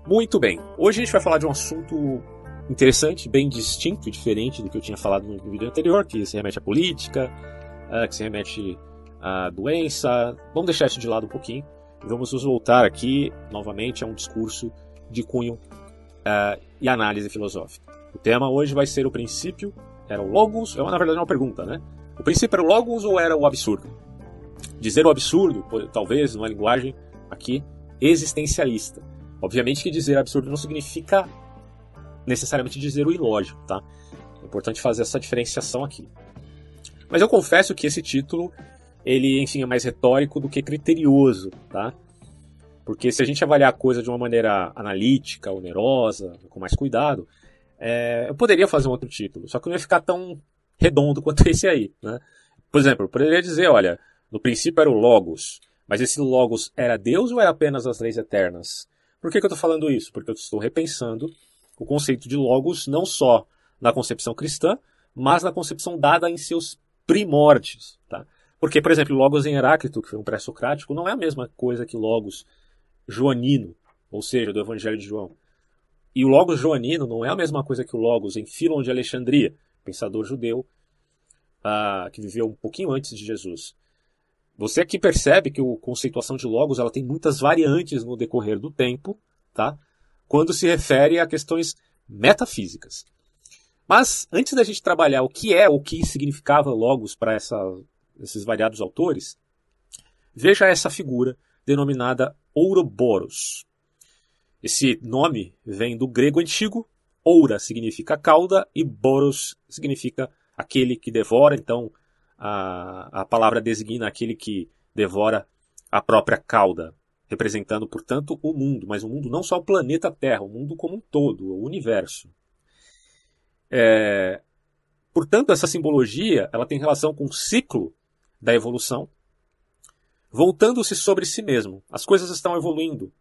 Muito bem, hoje a gente vai falar de um assunto interessante, bem distinto e diferente do que eu tinha falado no vídeo anterior, que se remete à política, que se remete à doença. Vamos deixar isso de lado um pouquinho e vamos nos voltar aqui novamente a um discurso de cunho e análise filosófica. O tema hoje vai ser o princípio, era o logos, na verdade é uma pergunta, né? O princípio era o logos ou era o absurdo? Dizer o absurdo, talvez, numa linguagem aqui existencialista. Obviamente que dizer absurdo não significa necessariamente dizer o ilógico, tá? É importante fazer essa diferenciação aqui. Mas eu confesso que esse título, ele, enfim, é mais retórico do que criterioso, tá? Porque se a gente avaliar a coisa de uma maneira analítica, onerosa, com mais cuidado, eu poderia fazer um outro título, só que não ia ficar tão redondo quanto esse aí, né? Por exemplo, eu poderia dizer, olha, no princípio era o Logos, mas esse Logos era Deus ou era apenas as leis eternas? Por que eu estou falando isso? Porque eu estou repensando o conceito de Logos não só na concepção cristã, mas na concepção dada em seus primórdios, tá? Porque, por exemplo, Logos em Heráclito, que foi um pré-socrático, não é a mesma coisa que Logos joanino, ou seja, do Evangelho de João. E o Logos joanino não é a mesma coisa que o Logos em Fílon de Alexandria, pensador judeu, que viveu um pouquinho antes de Jesus. Você aqui percebe que a conceituação de Logos ela tem muitas variantes no decorrer do tempo, tá? Quando se refere a questões metafísicas. Mas, antes da gente trabalhar o que significava Logos para esses variados autores, veja essa figura denominada Ouroboros. Esse nome vem do grego antigo, oura significa cauda e boros significa aquele que devora, então a palavra designa aquele que devora a própria cauda, representando, portanto, o mundo, mas o mundo não só o planeta Terra, o mundo como um todo, o universo. Portanto, essa simbologia ela tem relação com o ciclo da evolução, voltando-se sobre si mesmo. As coisas estão evoluindo,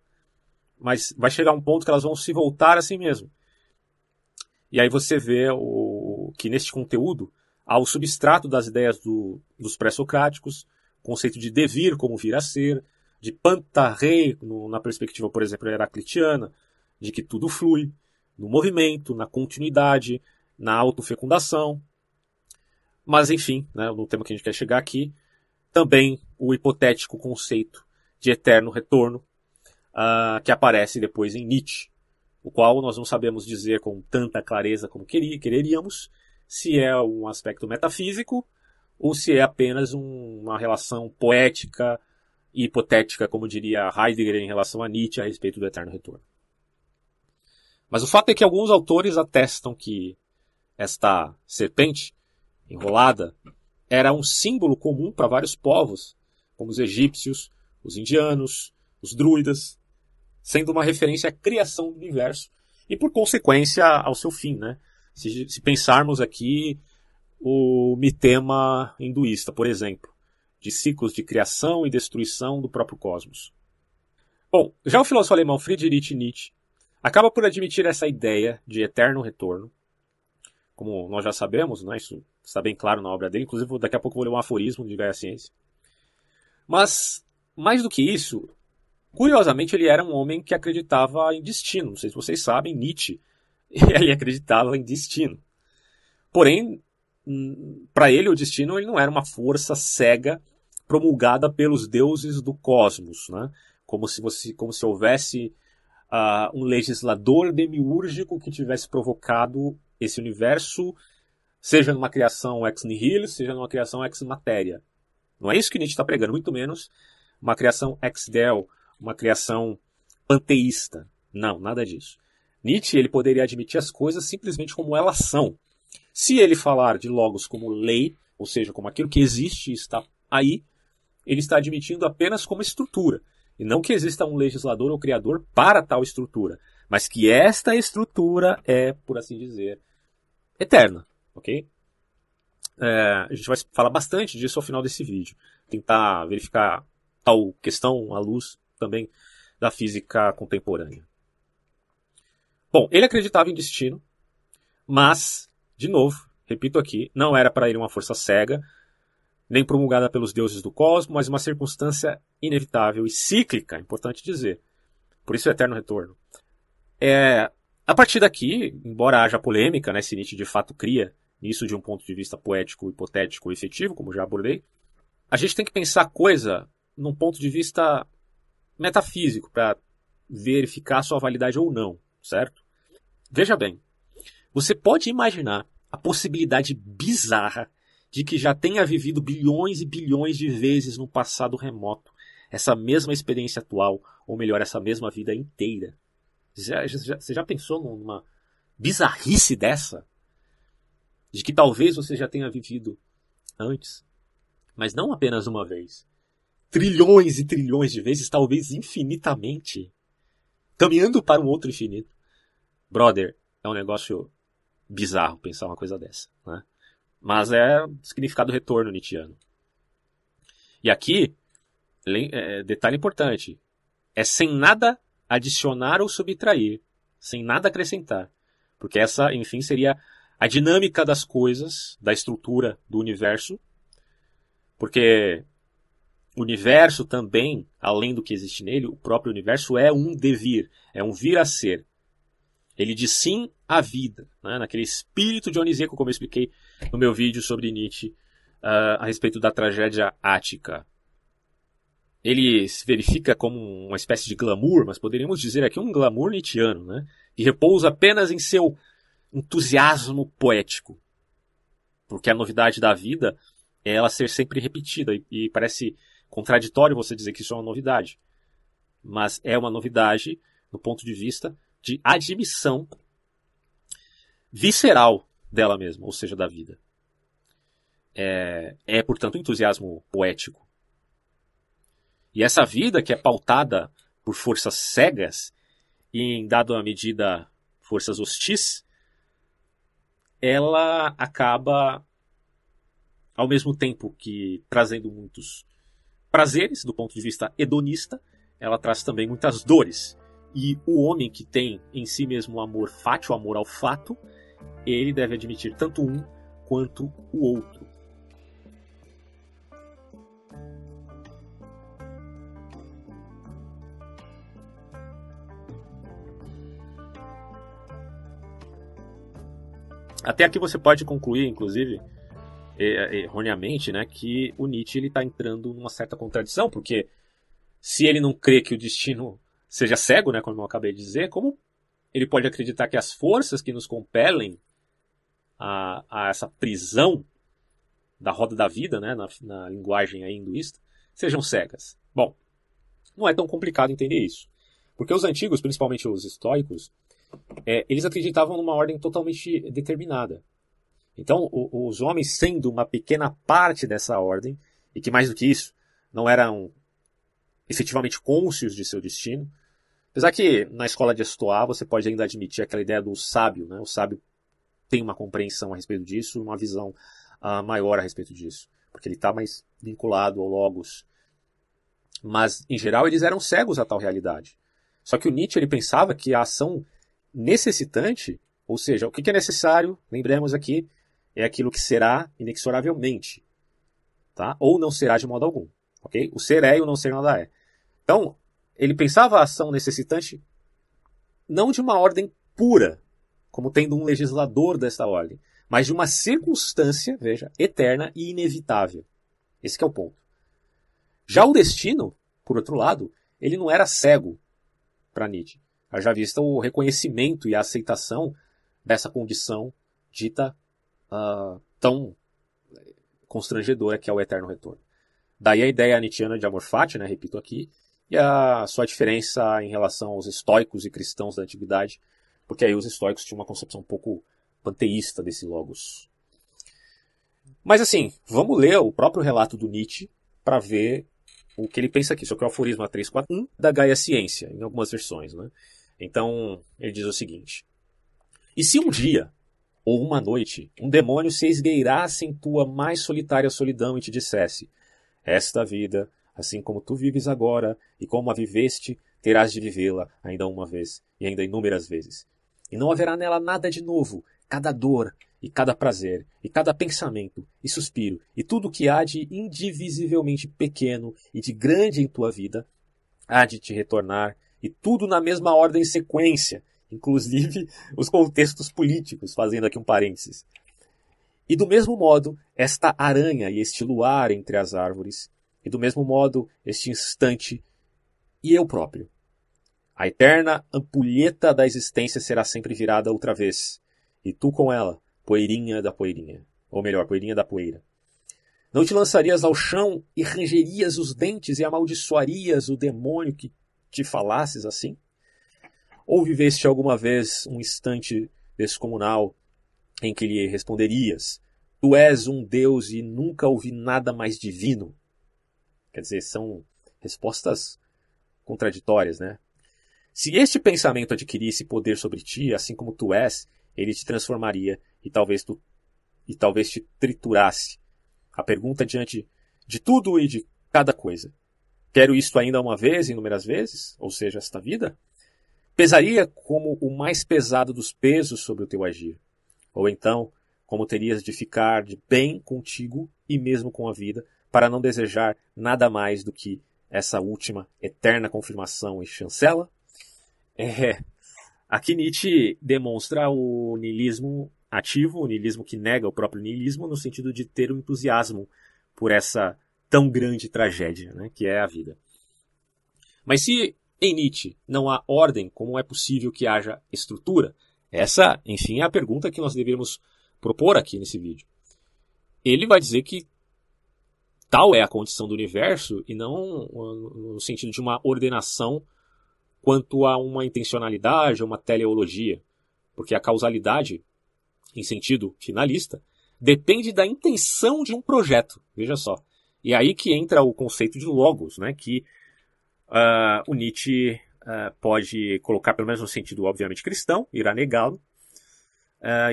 mas vai chegar um ponto que elas vão se voltar a si mesmo. E aí você vê que neste conteúdo há o substrato das ideias dos pré-socráticos, o conceito de devir como vir a ser, de pantarrei, na perspectiva, por exemplo, heraclitiana, de que tudo flui, no movimento, na continuidade, na autofecundação. Mas, enfim, né, no tema que a gente quer chegar aqui, também o hipotético conceito de eterno retorno, que aparece depois em Nietzsche, o qual nós não sabemos dizer com tanta clareza como quereríamos, se é um aspecto metafísico ou se é apenas uma relação poética e hipotética, como diria Heidegger em relação a Nietzsche a respeito do eterno retorno. Mas o fato é que alguns autores atestam que esta serpente enrolada era um símbolo comum para vários povos, como os egípcios, os indianos, os druidas, sendo uma referência à criação do universo e, por consequência, ao seu fim, né? Se pensarmos aqui o mitema hinduísta, por exemplo, de ciclos de criação e destruição do próprio cosmos. Bom, já o filósofo alemão Friedrich Nietzsche acaba por admitir essa ideia de eterno retorno. Como nós já sabemos, né, isso está bem claro na obra dele, inclusive daqui a pouco eu vou ler um aforismo de Gaia Ciência. Mas, mais do que isso, curiosamente ele era um homem que acreditava em destino. Não sei se vocês sabem, Nietzsche, ele acreditava em destino. Porém, para ele o destino ele não era uma força cega promulgada pelos deuses do cosmos, né? Como se houvesse um legislador demiúrgico que tivesse provocado esse universo, seja numa criação ex nihilo, seja numa criação ex matéria. Não é isso que Nietzsche está pregando, muito menos uma criação ex deo, uma criação panteísta. Não, nada disso. Nietzsche ele poderia admitir as coisas simplesmente como elas são. Se ele falar de logos como lei, ou seja, como aquilo que existe e está aí, ele está admitindo apenas como estrutura. E não que exista um legislador ou criador para tal estrutura, mas que esta estrutura é, por assim dizer, eterna. Ok? A gente vai falar bastante disso ao final desse vídeo. Tentar verificar tal questão à luz também da física contemporânea. Bom, ele acreditava em destino, mas, de novo, repito aqui, não era para ele uma força cega, nem promulgada pelos deuses do cosmos, mas uma circunstância inevitável e cíclica, importante dizer. Por isso o eterno retorno. A partir daqui, embora haja polêmica, né, se Nietzsche de fato cria isso de um ponto de vista poético, hipotético e efetivo, como já abordei, a gente tem que pensar a coisa num ponto de vista metafísico para verificar sua validade ou não, certo? Veja bem, você pode imaginar a possibilidade bizarra de que já tenha vivido bilhões e bilhões de vezes no passado remoto essa mesma experiência atual, ou melhor, essa mesma vida inteira. Você já pensou numa bizarrice dessa? De que talvez você já tenha vivido antes, mas não apenas uma vez. Trilhões e trilhões de vezes, talvez infinitamente. Caminhando para um outro infinito. Brother, é um negócio bizarro pensar uma coisa dessa, né? Mas é o significado retorno nietzschiano. E aqui, detalhe importante, é sem nada adicionar ou subtrair, sem nada acrescentar. Porque essa, enfim, seria a dinâmica das coisas, da estrutura do universo. Porque o universo também, além do que existe nele, o próprio universo é um devir, é um vir a ser. Ele diz sim à vida, né? Naquele espírito dionisíaco, como eu expliquei no meu vídeo sobre Nietzsche, a respeito da tragédia ática. Ele se verifica como uma espécie de glamour, mas poderíamos dizer aqui um glamour nietzschiano, né? Que repousa apenas em seu entusiasmo poético. Porque a novidade da vida é ela ser sempre repetida, e parece contraditório você dizer que isso é uma novidade. Mas é uma novidade do ponto de vista de admissão visceral dela mesma, ou seja, da vida. Portanto, um entusiasmo poético. E essa vida que é pautada por forças cegas e, em dada medida, forças hostis, ela acaba, ao mesmo tempo que trazendo muitos prazeres do ponto de vista hedonista, ela traz também muitas dores. E o homem que tem em si mesmo o amor fátio, o amor ao fato, ele deve admitir tanto um quanto o outro. Até aqui você pode concluir, inclusive, erroneamente, né, que o Nietzsche está entrando numa certa contradição, porque se ele não crê que o destino seja cego, né, como eu acabei de dizer, como ele pode acreditar que as forças que nos compelem a essa prisão da roda da vida, né, na linguagem aí hinduísta, sejam cegas? Bom, não é tão complicado entender isso. Porque os antigos, principalmente os estoicos, eles acreditavam numa ordem totalmente determinada. Então, os homens, sendo uma pequena parte dessa ordem, e que mais do que isso, não eram efetivamente cônscios de seu destino, apesar que na escola de Estoá você pode ainda admitir aquela ideia do sábio, né? O sábio tem uma compreensão a respeito disso, uma visão maior a respeito disso, porque ele está mais vinculado ao logos. Mas, em geral, eles eram cegos a tal realidade. Só que o Nietzsche ele pensava que a ação necessitante, ou seja, o que é necessário, lembremos aqui, é aquilo que será inexoravelmente, tá? Ou não será de modo algum. Okay? O ser é e o não ser nada é. Então, ele pensava a ação necessitante não de uma ordem pura, como tendo um legislador dessa ordem, mas de uma circunstância, veja, eterna e inevitável. Esse que é o ponto. Já o destino, por outro lado, ele não era cego para Nietzsche. Já vista o reconhecimento e a aceitação dessa condição dita tão constrangedora que é o eterno retorno. Daí a ideia nietzschiana de amor fati, né, repito aqui, e a sua diferença em relação aos estoicos e cristãos da antiguidade, porque aí os estoicos tinham uma concepção um pouco panteísta desse logos. Mas assim, vamos ler o próprio relato do Nietzsche para ver o que ele pensa aqui. Isso aqui é o aforisma 341 da Gaia Ciência, em algumas versões, né? Então, ele diz o seguinte: e se um dia, ou uma noite, um demônio se esgueirasse em tua mais solitária solidão e te dissesse: esta vida, assim como tu vives agora, e como a viveste, terás de vivê-la ainda uma vez, e ainda inúmeras vezes. E não haverá nela nada de novo, cada dor, e cada prazer, e cada pensamento, e suspiro, e tudo que há de indivisivelmente pequeno e de grande em tua vida, há de te retornar, e tudo na mesma ordem e sequência, inclusive os contextos políticos, fazendo aqui um parênteses. E do mesmo modo, esta aranha e este luar entre as árvores, e do mesmo modo, este instante e eu próprio. A eterna ampulheta da existência será sempre virada outra vez, e tu com ela, poeirinha da poeirinha, ou melhor, poeirinha da poeira. Não te lançarias ao chão e rangerias os dentes e amaldiçoarias o demônio que te falasses assim? Ou viveste alguma vez um instante descomunal em que lhe responderias: tu és um Deus e nunca ouvi nada mais divino? Quer dizer, são respostas contraditórias, né? Se este pensamento adquirisse poder sobre ti, assim como tu és, ele te transformaria e talvez te triturasse. A pergunta diante de tudo e de cada coisa: quero isto ainda uma vez, inúmeras vezes? Ou seja, esta vida? Pesaria como o mais pesado dos pesos sobre o teu agir. Ou então, como terias de ficar de bem contigo e mesmo com a vida, para não desejar nada mais do que essa última eterna confirmação e chancela? Aqui Nietzsche demonstra o niilismo ativo, o niilismo que nega o próprio niilismo, no sentido de ter um entusiasmo por essa tão grande tragédia, né, que é a vida. Mas se em Nietzsche não há ordem, como é possível que haja estrutura? Essa, enfim, é a pergunta que nós deveríamos propor aqui nesse vídeo. Ele vai dizer que tal é a condição do universo e não no sentido de uma ordenação quanto a uma intencionalidade ou uma teleologia, porque a causalidade, em sentido finalista, depende da intenção de um projeto, veja só. E aí que entra o conceito de logos, né, que o Nietzsche pode colocar, pelo menos no sentido obviamente cristão, irá negá-lo,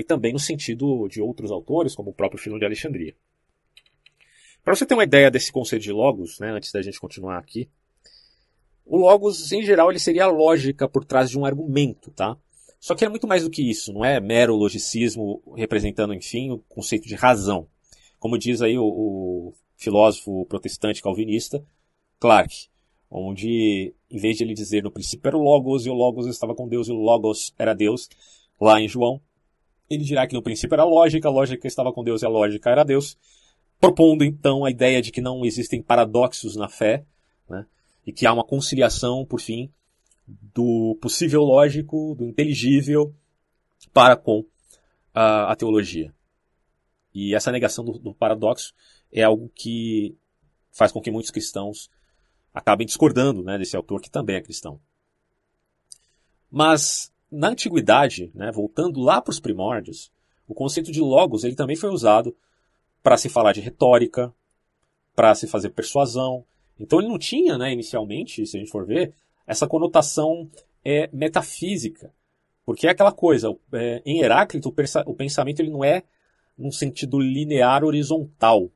e também no sentido de outros autores, como o próprio Filon de Alexandria. Para você ter uma ideia desse conceito de logos, né, antes da gente continuar aqui, o logos, em geral, ele seria a lógica por trás de um argumento, tá? Só que é muito mais do que isso, não é mero logicismo representando, enfim, o conceito de razão. Como diz aí o filósofo protestante calvinista Clarke, onde, em vez de ele dizer no princípio era o logos, e o logos estava com Deus, e o logos era Deus, lá em João, ele dirá que no princípio era a lógica estava com Deus, e a lógica era Deus, propondo então a ideia de que não existem paradoxos na fé, né, e que há uma conciliação, por fim, do possível lógico, do inteligível, para com a teologia. E essa negação do paradoxo é algo que faz com que muitos cristãos acabem discordando, né, desse autor, que também é cristão. Mas, na antiguidade, né, voltando lá para os primórdios, o conceito de logos ele também foi usado para se falar de retórica, para se fazer persuasão. Então ele não tinha, né, inicialmente, se a gente for ver, essa conotação metafísica. Porque é aquela coisa, em Heráclito o pensamento ele não é num sentido linear horizontal.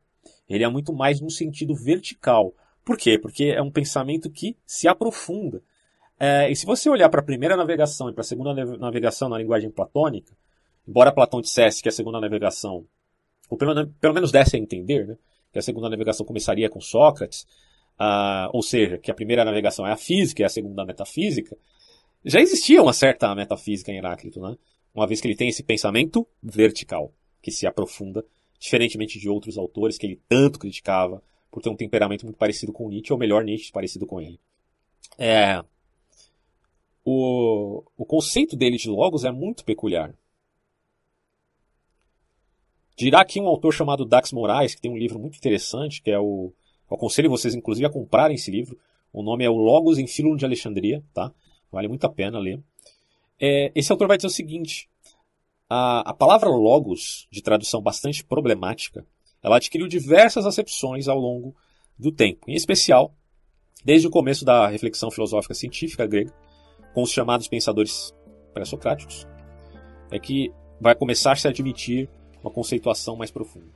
Ele é muito mais num sentido vertical. Por quê? Porque é um pensamento que se aprofunda. E se você olhar para a primeira navegação e para a segunda navegação na linguagem platônica, embora Platão dissesse que a segunda navegação, ou pelo menos desse a entender, né, que a segunda navegação começaria com Sócrates, ou seja, que a primeira navegação é a física e a segunda a metafísica, já existia uma certa metafísica em Heráclito, né? Uma vez que ele tem esse pensamento vertical, que se aprofunda, diferentemente de outros autores que ele tanto criticava por ter um temperamento muito parecido com Nietzsche, ou melhor, Nietzsche parecido com ele. O conceito dele de logos é muito peculiar. Dirá aqui um autor chamado Dax Moraes, que tem um livro muito interessante, que eu aconselho vocês, inclusive, a comprarem esse livro. O nome é O Logos em Filon de Alexandria, tá? Vale muito a pena ler. Esse autor vai dizer o seguinte: a palavra logos, de tradução bastante problemática, ela adquiriu diversas acepções ao longo do tempo, em especial desde o começo da reflexão filosófica científica grega, com os chamados pensadores pré-socráticos, é que vai começar a se admitir uma conceituação mais profunda.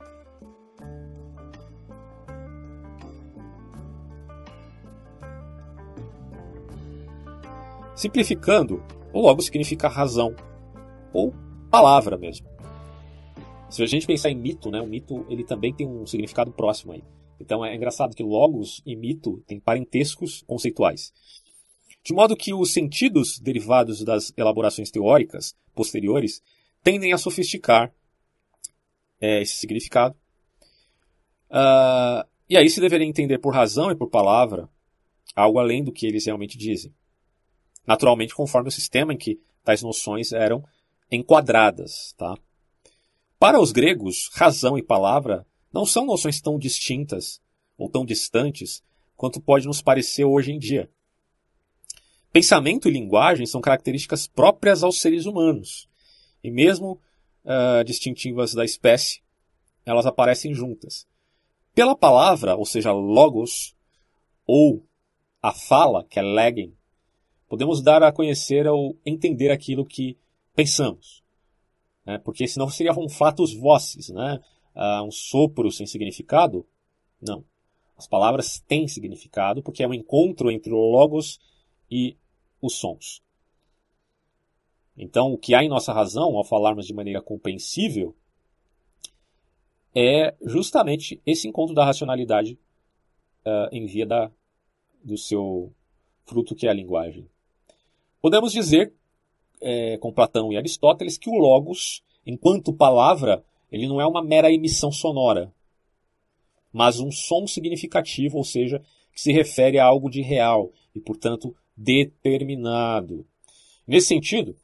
Simplificando, o logos significa razão, ou palavra mesmo. Se a gente pensar em mito, né, o mito ele também tem um significado próximo aí. Então é engraçado que logos e mito têm parentescos conceituais. De modo que os sentidos derivados das elaborações teóricas posteriores tendem a sofisticar esse significado. E aí se deveria entender por razão e por palavra algo além do que eles realmente dizem. Naturalmente, conforme o sistema em que tais noções eram enquadradas. Tá? Para os gregos, razão e palavra não são noções tão distintas ou tão distantes quanto pode nos parecer hoje em dia. Pensamento e linguagem são características próprias aos seres humanos. E mesmo distintivas da espécie, elas aparecem juntas. Pela palavra, ou seja, logos, ou a fala, que é legen, podemos dar a conhecer ou entender aquilo que pensamos. Né? Porque senão seriam fatos voces, né? Um sopro sem significado. Não. As palavras têm significado porque é um encontro entre o logos e os sons. Então, o que há em nossa razão, ao falarmos de maneira compreensível, é justamente esse encontro da racionalidade em via do seu fruto, que é a linguagem. Podemos dizer, com Platão e Aristóteles, que o logos, enquanto palavra, ele não é uma mera emissão sonora, mas um som significativo, ou seja, que se refere a algo de real e, portanto, determinado. Nesse sentido,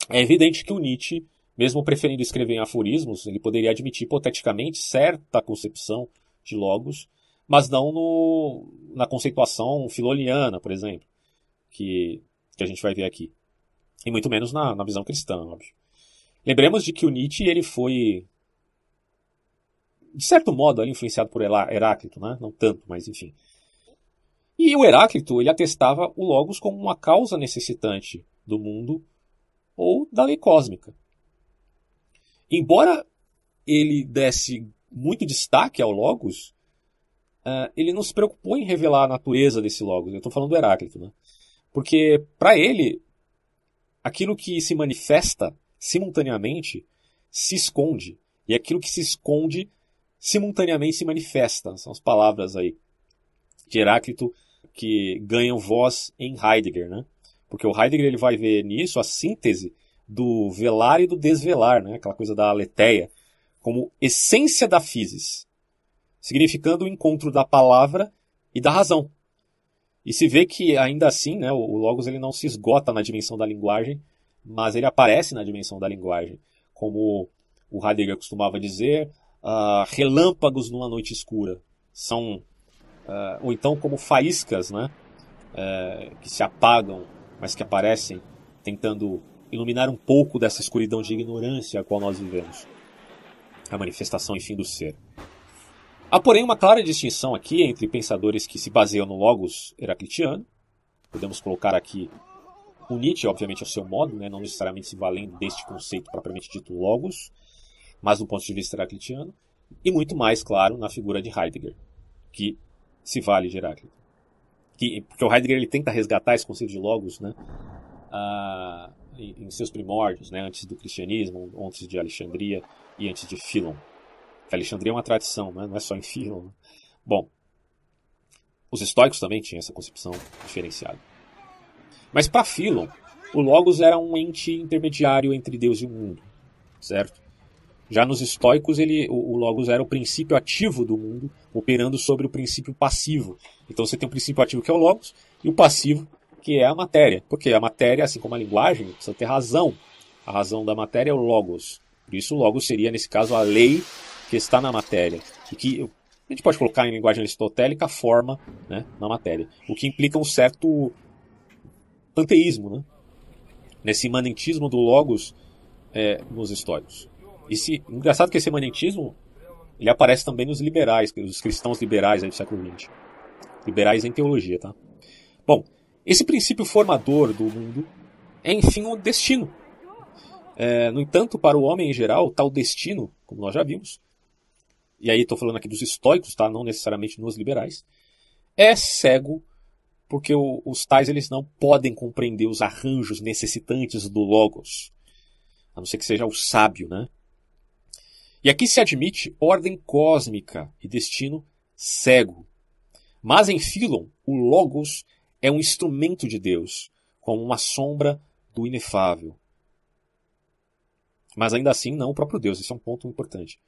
é evidente que o Nietzsche, mesmo preferindo escrever em aforismos, ele poderia admitir hipoteticamente certa concepção de logos, mas não na conceituação filoniana, por exemplo, que a gente vai ver aqui. E muito menos na visão cristã, óbvio. Lembremos de que o Nietzsche ele foi, de certo modo, ali, influenciado por Heráclito, né? Não tanto, mas enfim. E o Heráclito ele atestava o logos como uma causa necessitante do mundo ou da lei cósmica. Embora ele desse muito destaque ao logos, ele não se preocupou em revelar a natureza desse logos. Eu estou falando do Heráclito, né? Porque, para ele, aquilo que se manifesta simultaneamente se esconde. E aquilo que se esconde simultaneamente se manifesta. São as palavras aí de Heráclito que ganham voz em Heidegger, né? Porque o Heidegger ele vai ver nisso a síntese do velar e do desvelar, né? Aquela coisa da aletheia, como essência da physis, significando o encontro da palavra e da razão. E se vê que ainda assim, né, o logos ele não se esgota na dimensão da linguagem, mas ele aparece na dimensão da linguagem, como o Heidegger costumava dizer, relâmpagos numa noite escura. São, ou então como faíscas, né, que se apagam, mas que aparecem tentando iluminar um pouco dessa escuridão de ignorância a qual nós vivemos. A manifestação, enfim, do ser. Há, porém, uma clara distinção aqui entre pensadores que se baseiam no logos heraclitiano. Podemos colocar aqui o Nietzsche, obviamente, ao seu modo, né, não necessariamente se valendo deste conceito propriamente dito logos, mas do ponto de vista heraclitiano, e muito mais, claro, na figura de Heidegger, que se vale de Heráclito. Porque o Heidegger ele tenta resgatar esse conceito de logos, né, em seus primórdios, né, antes do cristianismo, antes de Alexandria e antes de Philon. Alexandria é uma tradição, né, não é só em Philon. Né? Bom, os estoicos também tinham essa concepção diferenciada. Mas para Philon, o logos era um ente intermediário entre Deus e o mundo, certo? Já nos estoicos, o logos era o princípio ativo do mundo, operando sobre o princípio passivo. Então você tem o princípio ativo, que é o logos, e o passivo, que é a matéria. Porque a matéria, assim como a linguagem, precisa ter razão. A razão da matéria é o logos. Por isso o logos seria, nesse caso, a lei que está na matéria. E que a gente pode colocar em linguagem aristotélica a forma, né, na matéria. O que implica um certo panteísmo, né? Nesse imanentismo do logos nos estoicos. Engraçado que esse imanentismo ele aparece também nos liberais, os cristãos liberais aí do século XX. Liberais em teologia, tá? Bom, esse princípio formador do mundo é, enfim, o destino. No entanto, para o homem em geral, tal destino, como nós já vimos, e aí estou falando aqui dos estoicos, tá? Não necessariamente nos liberais, é cego, porque os tais eles não podem compreender os arranjos necessitantes do logos, a não ser que seja o sábio, né? E aqui se admite ordem cósmica e destino cego. Mas em Philon, o logos é um instrumento de Deus, como uma sombra do inefável. Mas ainda assim, não o próprio Deus. Esse é um ponto importante.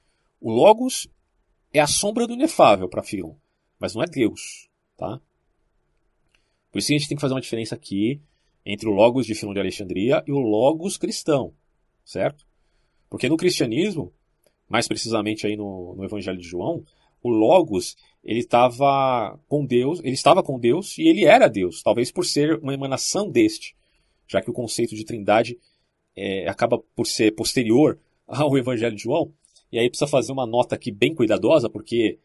O Logos é a sombra do inefável para Filon, mas não é Deus. Tá? Por isso que a gente tem que fazer uma diferença aqui entre o Logos de Filon de Alexandria e o Logos cristão. Certo? Porque no cristianismo, mais precisamente aí no Evangelho de João, o Logos ele estava com Deus e ele era Deus, talvez por ser uma emanação deste, já que o conceito de trindade acaba por ser posterior ao Evangelho de João. E aí precisa fazer uma nota aqui bem cuidadosa, porque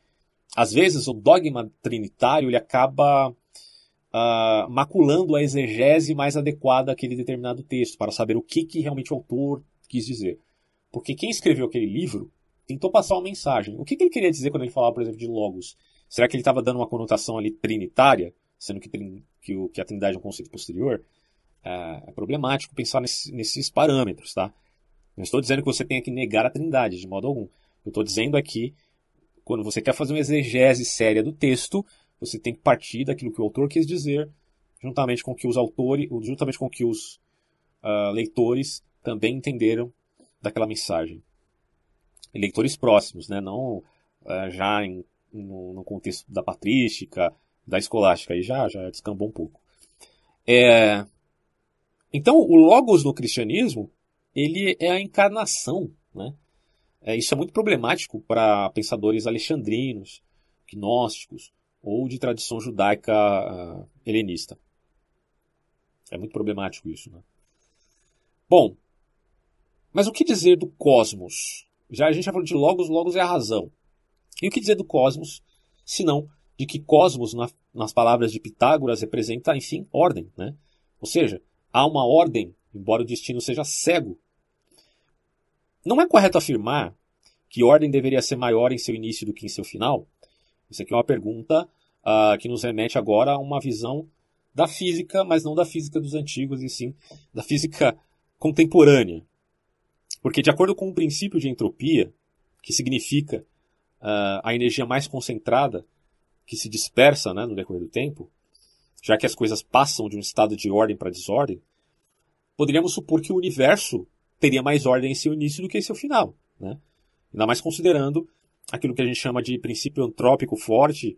às vezes o dogma trinitário ele acaba maculando a exegese mais adequada àquele determinado texto, para saber o que realmente o autor quis dizer. Porque quem escreveu aquele livro tentou passar uma mensagem. O que ele queria dizer quando ele falava, por exemplo, de Logos? Será que ele estava dando uma conotação ali trinitária, sendo que a trindade é um conceito posterior? É problemático pensar nesses parâmetros, tá? Não estou dizendo que você tenha que negar a trindade, de modo algum. Eu estou dizendo aqui, quando você quer fazer uma exegese séria do texto, você tem que partir daquilo que o autor quis dizer, juntamente com que os leitores também entenderam daquela mensagem. Leitores próximos, né? Não já no contexto da patrística, da escolástica, aí já descambou um pouco. Então, o Logos no cristianismo, ele é a encarnação, né? Isso é muito problemático para pensadores alexandrinos, gnósticos, ou de tradição judaica helenista. É muito problemático isso, né? Bom, mas o que dizer do cosmos? A gente já falou de Logos é a razão. E o que dizer do cosmos, senão de que cosmos, nas palavras de Pitágoras, representa, enfim, ordem, né? Ou seja, há uma ordem, embora o destino seja cego. Não é correto afirmar que ordem deveria ser maior em seu início do que em seu final? Isso aqui é uma pergunta que nos remete agora a uma visão da física, mas não da física dos antigos, e sim da física contemporânea. Porque, de acordo com o princípio de entropia, que significa a energia mais concentrada que se dispersa, né, no decorrer do tempo, já que as coisas passam de um estado de ordem para desordem, poderíamos supor que o universo teria mais ordem em seu início do que em seu final, né? Ainda mais considerando aquilo que a gente chama de princípio antrópico forte,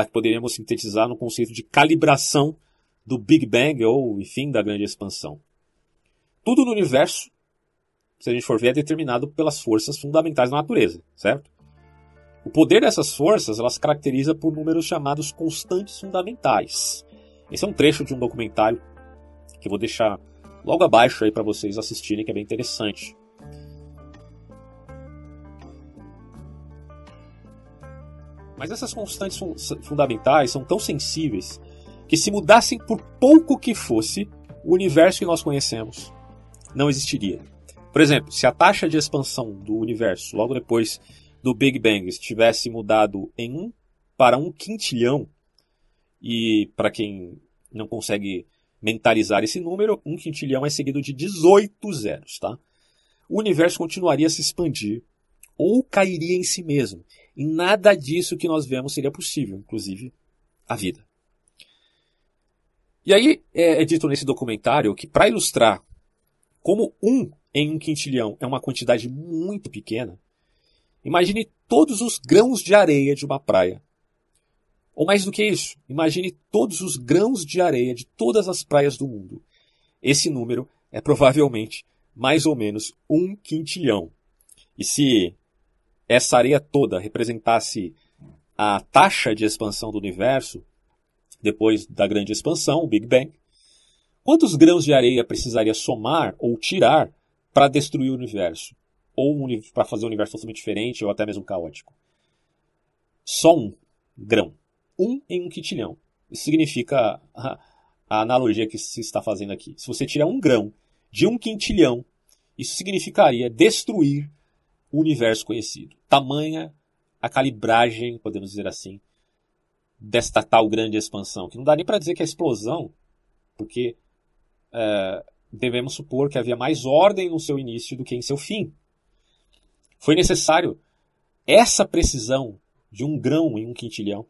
que poderíamos sintetizar no conceito de calibração do Big Bang ou, enfim, da grande expansão. Tudo no universo, se a gente for ver, é determinado pelas forças fundamentais da natureza, certo? O poder dessas forças, elas se caracteriza por números chamados constantes fundamentais. Esse é um trecho de um documentário que eu vou deixar logo abaixo aí para vocês assistirem, que é bem interessante. Mas essas constantes fundamentais são tão sensíveis que, se mudassem por pouco que fosse, o universo que nós conhecemos não existiria. Por exemplo, se a taxa de expansão do universo, logo depois do Big Bang, tivesse mudado em 1 para 1 quintilhão, e para quem não consegue mentalizar esse número, 1 quintilhão é seguido de 18 zeros, tá? O universo continuaria a se expandir ou cairia em si mesmo. E nada disso que nós vemos seria possível, inclusive a vida. E aí é dito nesse documentário que, para ilustrar como 1 em 1 quintilhão é uma quantidade muito pequena, imagine todos os grãos de areia de uma praia. Ou mais do que isso, imagine todos os grãos de areia de todas as praias do mundo. Esse número é provavelmente mais ou menos 1 quintilhão. E se essa areia toda representasse a taxa de expansão do universo, depois da grande expansão, o Big Bang, quantos grãos de areia precisaria somar ou tirar para destruir o universo? Ou para fazer um universo totalmente diferente, ou até mesmo caótico? Só 1 grão. 1 em 1 quintilhão. Isso significa a analogia que se está fazendo aqui. Se você tirar 1 grão de 1 quintilhão, isso significaria destruir o universo conhecido. Tamanha a calibragem, podemos dizer assim, desta tal grande expansão, que não dá nem para dizer que é explosão, porque devemos supor que havia mais ordem no seu início do que em seu fim. Foi necessário essa precisão de 1 grão em 1 quintilhão,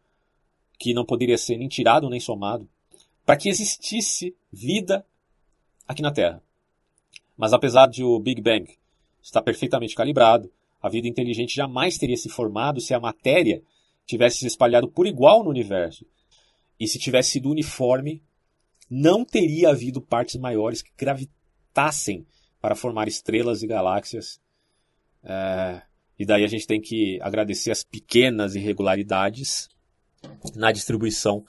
que não poderia ser nem tirado nem somado, para que existisse vida aqui na Terra. Mas apesar de o Big Bang estar perfeitamente calibrado, a vida inteligente jamais teria se formado se a matéria tivesse se espalhado por igual no universo. E se tivesse sido uniforme, não teria havido partes maiores que gravitassem para formar estrelas e galáxias. E daí a gente tem que agradecer as pequenas irregularidades na distribuição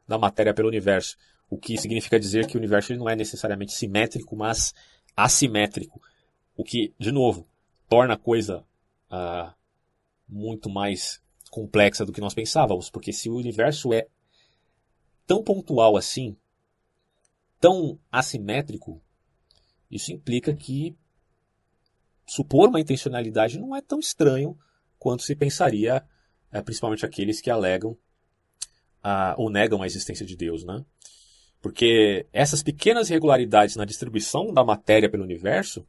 da matéria pelo universo. O que significa dizer que o universo não é necessariamente simétrico, mas assimétrico. O que, de novo, torna a coisa muito mais complexa do que nós pensávamos. Porque se o universo é tão pontual assim, tão assimétrico, isso implica que supor uma intencionalidade não é tão estranho quanto se pensaria, principalmente aqueles que alegam ou negam a existência de Deus, né? Porque essas pequenas irregularidades na distribuição da matéria pelo universo,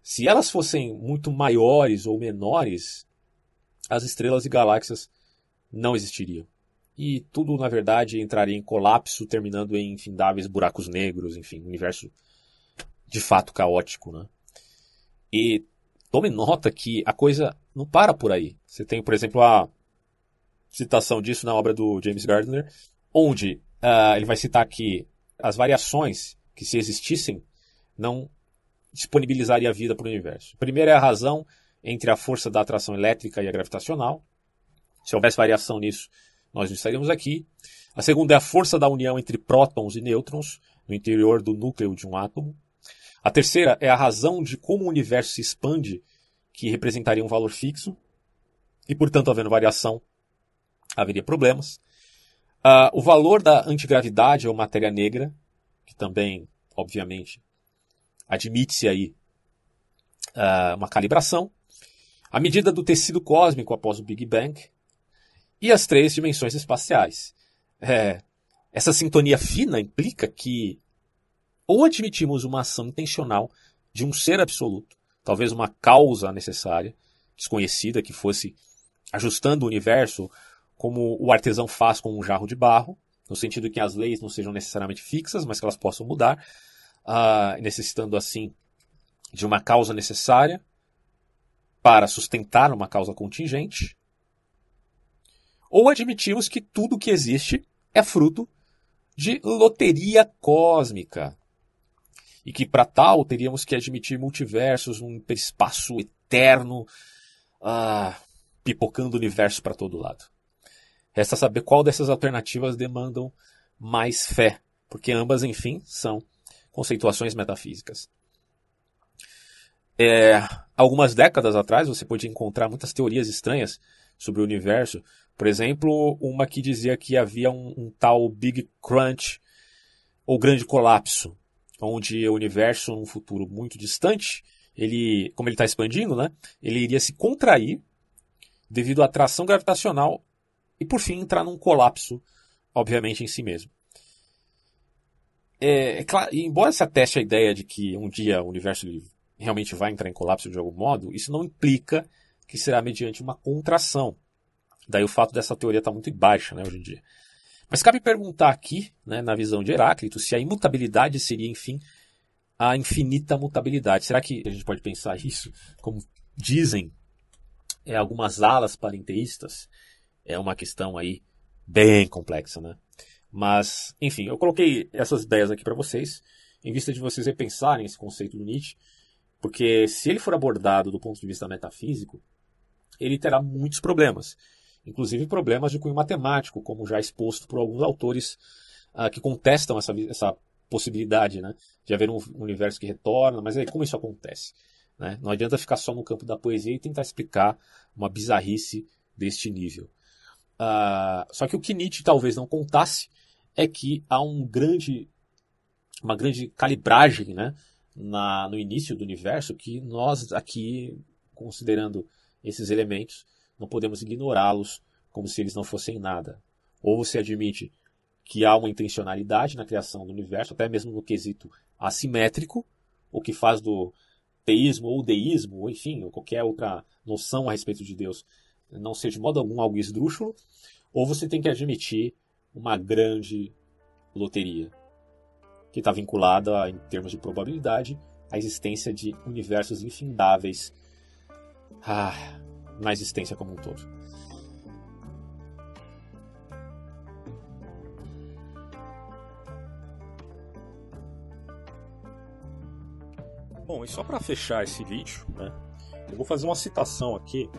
se elas fossem muito maiores ou menores, as estrelas e galáxias não existiriam. E tudo, na verdade, entraria em colapso, terminando em infindáveis buracos negros, enfim, um universo de fato caótico, né? E tome nota que a coisa não para por aí. Você tem, por exemplo, a citação disso na obra do James Gardner, onde ele vai citar que as variações que, se existissem, não disponibilizaria a vida para o universo. A primeira é a razão entre a força da atração elétrica e a gravitacional. Se houvesse variação nisso, nós não estaríamos aqui. A segunda é a força da união entre prótons e nêutrons no interior do núcleo de um átomo. A terceira é a razão de como o universo se expande, que representaria um valor fixo. E, portanto, havendo variação, haveria problemas. O valor da antigravidade ou matéria negra, que também, obviamente, admite-se aí uma calibração. A medida do tecido cósmico após o Big Bang. E as 3 dimensões espaciais. Essa sintonia fina implica que ou admitimos uma ação intencional de um ser absoluto, talvez uma causa necessária, desconhecida, que fosse ajustando o universo como o artesão faz com um jarro de barro, no sentido que as leis não sejam necessariamente fixas, mas que elas possam mudar, necessitando assim de uma causa necessária para sustentar uma causa contingente. Ou admitimos que tudo que existe é fruto de loteria cósmica. E que para tal teríamos que admitir multiversos, um hiperespaço eterno, pipocando o universo para todo lado. Resta saber qual dessas alternativas demandam mais fé, porque ambas, enfim, são conceituações metafísicas. Algumas décadas atrás você podia encontrar muitas teorias estranhas sobre o universo. Por exemplo, uma que dizia que havia um tal Big Crunch, ou grande colapso, onde o universo, num futuro muito distante, como ele está expandindo, né, ele iria se contrair devido à atração gravitacional e, por fim, entrar num colapso, obviamente, em si mesmo. Claro, embora se ateste a ideia de que um dia o universo realmente vai entrar em colapso de algum modo, isso não implica que será mediante uma contração. Daí o fato dessa teoria estar muito baixa, né, hoje em dia. Mas cabe perguntar aqui, né, na visão de Heráclito, se a imutabilidade seria, enfim, a infinita mutabilidade. Será que a gente pode pensar isso, como dizem algumas alas parenteístas? É uma questão aí bem complexa, né? Mas, enfim, eu coloquei essas ideias aqui para vocês, em vista de vocês repensarem esse conceito do Nietzsche, porque se ele for abordado do ponto de vista metafísico, ele terá muitos problemas. Inclusive problemas de cunho matemático, como já exposto por alguns autores que contestam essa possibilidade, né, de haver um universo que retorna. Mas aí, como isso acontece? Né? Não adianta ficar só no campo da poesia e tentar explicar uma bizarrice deste nível. Só que o que Nietzsche talvez não contasse é que há uma grande calibragem, né, no início do universo, que nós aqui, considerando esses elementos, não podemos ignorá-los como se eles não fossem nada. Ou você admite que há uma intencionalidade na criação do universo, até mesmo no quesito assimétrico, o que faz do teísmo ou deísmo, ou enfim, ou qualquer outra noção a respeito de Deus, não ser de modo algum algo esdrúxulo, ou você tem que admitir uma grande loteria, que está vinculada, em termos de probabilidade, à existência de universos infindáveis na existência como um todo. Bom, e só para fechar esse vídeo, né, eu vou fazer uma citação aqui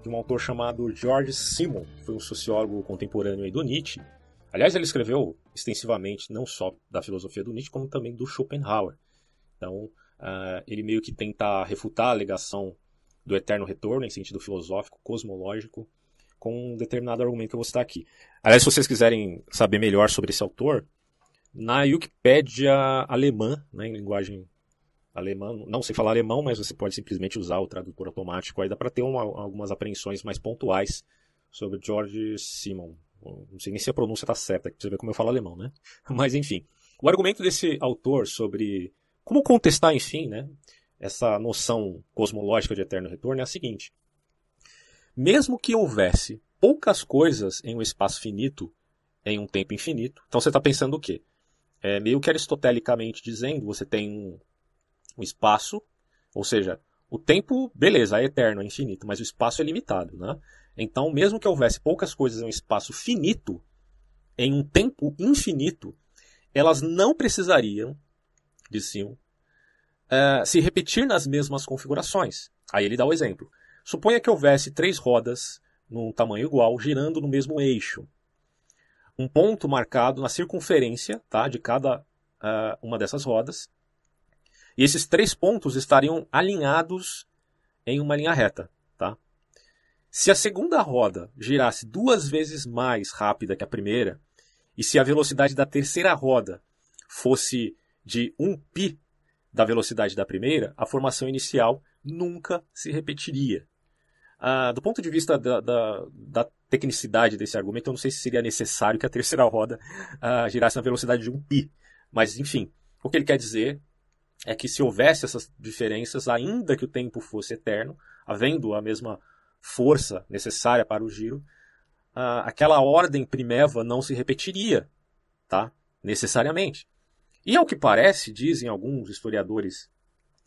de um autor chamado George Simmel, que foi um sociólogo contemporâneo aí do Nietzsche. Aliás, ele escreveu extensivamente não só da filosofia do Nietzsche, como também do Schopenhauer. Então, ele meio que tenta refutar a alegação do eterno retorno, em sentido filosófico, cosmológico, com um determinado argumento que eu vou citar aqui. Aliás, se vocês quiserem saber melhor sobre esse autor, na Wikipédia alemã, né, em linguagem alemã, não sei falar alemão, mas você pode simplesmente usar o tradutor automático, aí dá para ter algumas apreensões mais pontuais sobre George Simmel. Não sei nem se a pronúncia está certa, pra você ver como eu falo alemão, né? Mas enfim, o argumento desse autor sobre como contestar, enfim, né, essa noção cosmológica de eterno retorno é a seguinte: mesmo que houvesse poucas coisas em um espaço finito, em um tempo infinito, então você está pensando o quê? Meio que aristotelicamente dizendo, você tem um espaço, ou seja, o tempo, beleza, é eterno, é infinito, mas o espaço é limitado, né? Então, mesmo que houvesse poucas coisas em um espaço finito, em um tempo infinito, elas não precisariam, diz Simmel, se repetir nas mesmas configurações. Aí ele dá o exemplo. Suponha que houvesse 3 rodas num tamanho igual, girando no mesmo eixo. Um ponto marcado na circunferência, tá, de cada uma dessas rodas. E esses 3 pontos estariam alinhados em uma linha reta. Tá? Se a segunda roda girasse 2 vezes mais rápida que a primeira, e se a velocidade da terceira roda fosse de 1π da velocidade da primeira, a formação inicial nunca se repetiria. Do ponto de vista da tecnicidade desse argumento, eu não sei se seria necessário que a terceira roda girasse na velocidade de 1π. Mas, enfim, o que ele quer dizer é que se houvesse essas diferenças, ainda que o tempo fosse eterno, havendo a mesma força necessária para o giro, aquela ordem primeva não se repetiria, tá? Necessariamente. E ao que parece, dizem alguns historiadores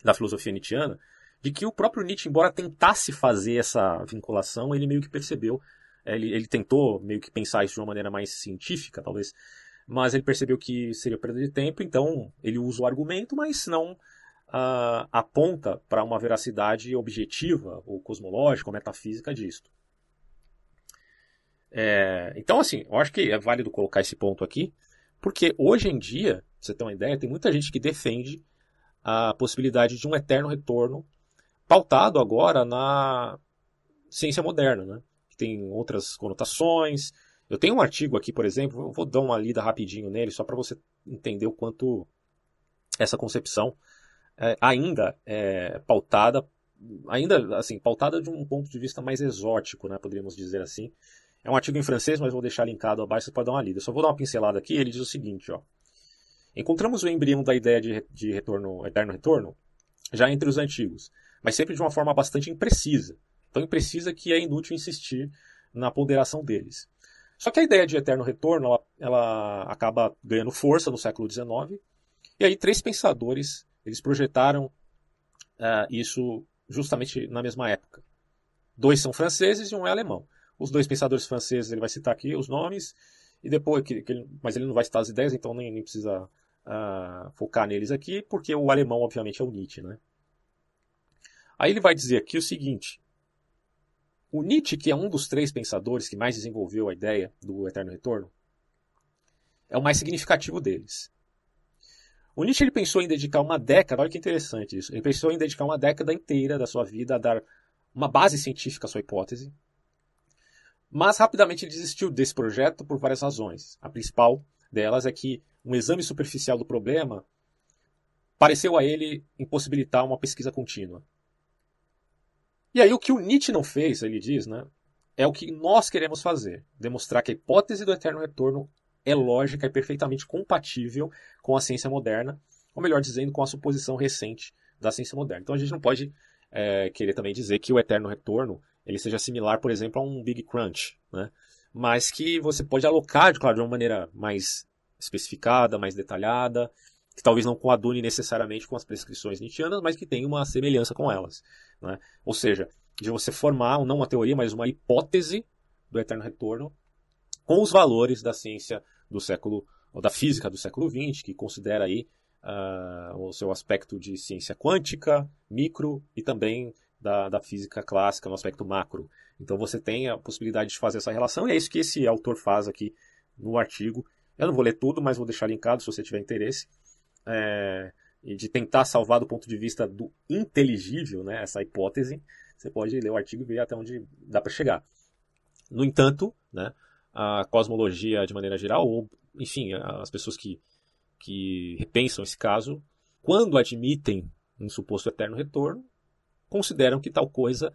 da filosofia nietzschiana, de que o próprio Nietzsche, embora tentasse fazer essa vinculação, ele meio que percebeu, ele tentou meio que pensar isso de uma maneira mais científica, talvez, mas ele percebeu que seria perda de tempo, então ele usa o argumento, mas não aponta para uma veracidade objetiva, ou cosmológica, ou metafísica disto. Então, assim, eu acho que é válido colocar esse ponto aqui, porque hoje em dia, pra você ter uma ideia, tem muita gente que defende a possibilidade de um eterno retorno, pautado agora na ciência moderna, né? Que tem outras conotações. Eu tenho um artigo aqui, por exemplo, eu vou dar uma lida rapidinho nele, só para você entender o quanto essa concepção ainda é pautada, pautada de um ponto de vista mais exótico, né? Poderíamos dizer assim. É um artigo em francês, mas vou deixar linkado abaixo, você pode dar uma lida. Eu só vou dar uma pincelada aqui, ele diz o seguinte, ó. Encontramos o embrião da ideia de retorno, eterno retorno já entre os antigos, mas sempre de uma forma bastante imprecisa. Tão imprecisa que é inútil insistir na ponderação deles. Só que a ideia de eterno retorno ela acaba ganhando força no século XIX, e aí 3 pensadores eles projetaram isso justamente na mesma época. 2 são franceses e 1 é alemão. Os 2 pensadores franceses, ele vai citar aqui os nomes, e depois mas ele não vai citar as ideias, então nem precisa focar neles aqui, porque o alemão, obviamente, é o Nietzsche, né? Aí ele vai dizer aqui o seguinte: o Nietzsche, que é um dos 3 pensadores que mais desenvolveu a ideia do eterno retorno, é o mais significativo deles. O Nietzsche ele pensou em dedicar uma década, olha que interessante isso, ele pensou em dedicar uma década inteira da sua vida a dar uma base científica à sua hipótese, mas rapidamente ele desistiu desse projeto por várias razões. A principal delas é que um exame superficial do problema pareceu a ele impossibilitar uma pesquisa contínua. E aí o que o Nietzsche não fez, ele diz, né, é o que nós queremos fazer. Demonstrar que a hipótese do eterno retorno é lógica e perfeitamente compatível com a ciência moderna, ou melhor dizendo, com a suposição recente da ciência moderna. Então a gente não pode querer também dizer que o eterno retorno ele seja similar, por exemplo, a um Big Crunch, né? Mas que você pode alocar, claro, de uma maneira mais especificada, mais detalhada, que talvez não coadune necessariamente com as prescrições nietzschianas, mas que tem uma semelhança com elas, né? Ou seja, de você formar, não uma teoria, mas uma hipótese do eterno retorno com os valores da ciência do século, ou da física do século XX, que considera aí o seu aspecto de ciência quântica, micro, e também da física clássica no aspecto macro. Então você tem a possibilidade de fazer essa relação, e é isso que esse autor faz aqui no artigo. Eu não vou ler tudo, mas vou deixar linkado se você tiver interesse. E de tentar salvar do ponto de vista do inteligível, né, essa hipótese, você pode ler o artigo e ver até onde dá para chegar. No entanto, né, a cosmologia de maneira geral, ou enfim, as pessoas que repensam esse caso, quando admitem um suposto eterno retorno, consideram que tal coisa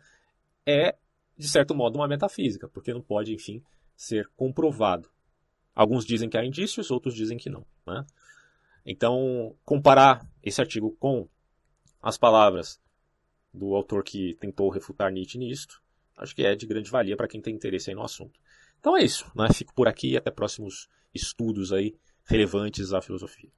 é, de certo modo, uma metafísica, porque não pode, enfim, ser comprovado. Alguns dizem que há indícios, outros dizem que não, né? Então, comparar esse artigo com as palavras do autor que tentou refutar Nietzsche nisto, acho que é de grande valia para quem tem interesse aí no assunto. Então é isso, né? Fico por aqui e até próximos estudos aí relevantes à filosofia.